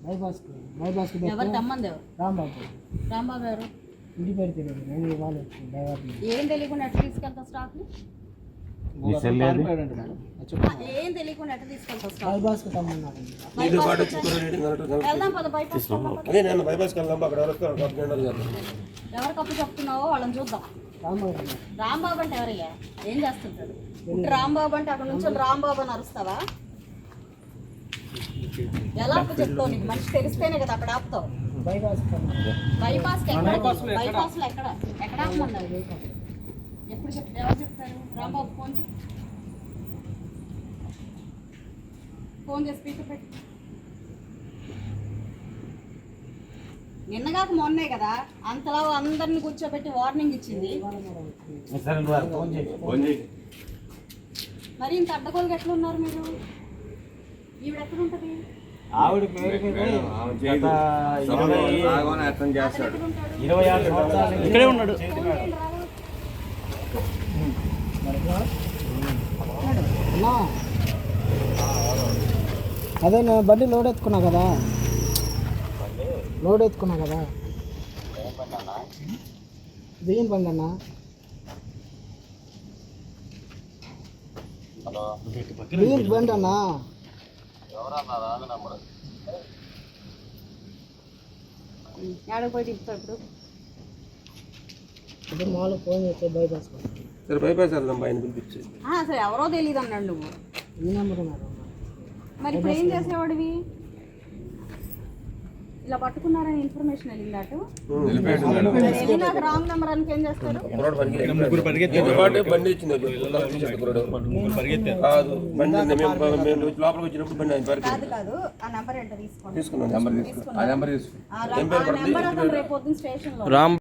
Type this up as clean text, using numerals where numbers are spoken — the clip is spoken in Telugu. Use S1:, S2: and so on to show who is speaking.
S1: బైపాస్
S2: ఎవరు తమ్మంది రాంబాబు గారు
S1: ఇంటి పేరు తెలియదు నేను ఇవ్వాలి
S2: ఏం తెలియకుండా ఎట్లా తీసుకెళ్తావు స్టాక్ ఏం తెలియకుండా ఎట్లా తీసుకెళ్తావు స్టాక్
S1: బైపాస్కి తమ్మన్నాడు
S2: వెళ్దాం పద బైపాస్ ఎవరు కప్పు చెప్తున్నావో వాళ్ళని చూద్దాం. రాంబాబు అంటే ఎవరయ్యా? ఏం చేస్తుంటాడు? రాంబాబు అంటే అక్కడ నుంచి రాంబాబు అని అరుస్తావా? ఎలా అప్పు చెప్తావు? నీకు మనిషి తెలిస్తేనే కదా అక్కడ ఆపుతావు. బైపాస్కి బైపాస్లో ఎక్కడ ఎక్కడ ఆపమన్నారు? ఎప్పుడు చెప్తారు? ఎవరు చెప్తారు? రాంబాబు ఫోన్ చేసి స్పీకర్ పెట్టి. నిన్నగాక మొన్నే కదా అంతలా అందరిని కూర్చోబెట్టి వార్నింగ్ ఇచ్చింది. మరి ఇంత అడ్డగోలుగా ఎట్లా ఉన్నారు మీరు? ఈవిడ ఎక్కడ ఉంటుంది?
S3: ఆవిడ పేరు ఇక్కడే ఉన్నాడు.
S1: అదే నేను బండి లోడ్ ఎత్తుకున్నా కదా బియ్యం బండి అన్న. బియ్యం బండి అన్న.
S2: ఏడకు పోయి తిప్పుతావు ఇప్పుడు?
S1: ఇప్పుడు మామూలు ఫోన్ చేస్తే బైపాస్
S4: వెళ్దాం బయట పిలిపించి.
S2: సరే ఎవరో తెలియదు అన్నాడు నువ్వు.
S1: ఈ నెంబర్ ఉన్నారు.
S2: మరి ఇప్పుడు ఏం చేసేవాడివి? ఇలా పట్టుకున్నారని ఇన్ఫర్మేషన్ వెళ్ళింది అటు వెళ్ళినాక రాంగ్ నెంబర్ అని ఏం చేస్తారు?
S4: బండి ఇచ్చింది లోపలికి వచ్చినప్పుడు బండి
S2: కాదు ఆ నెంబర్ ఏంటో
S4: తీసుకున్నాను.
S2: రేపు పొద్దున్న స్టేషన్ లో